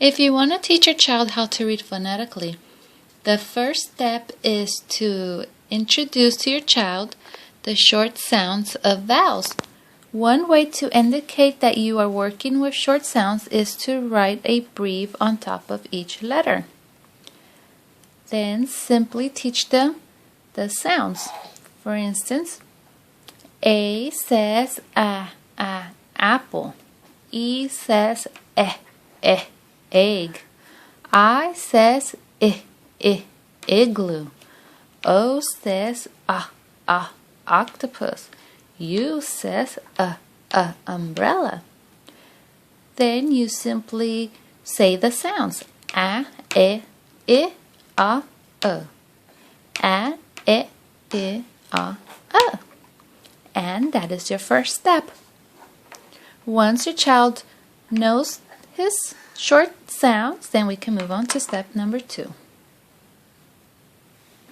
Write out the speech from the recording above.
If you want to teach your child how to read phonetically, the first step is to introduce to your child the short sounds of vowels. One way to indicate that you are working with short sounds is to write a brief on top of each letter. Then simply teach them the sounds. For instance, A says apple. E says egg. I says igloo. O says octopus. U says umbrella. Then you simply say the sounds a, e, I, o. A, e, I, o. And that is your first step. Once your child knows his short sounds, then we can move on to step number 2.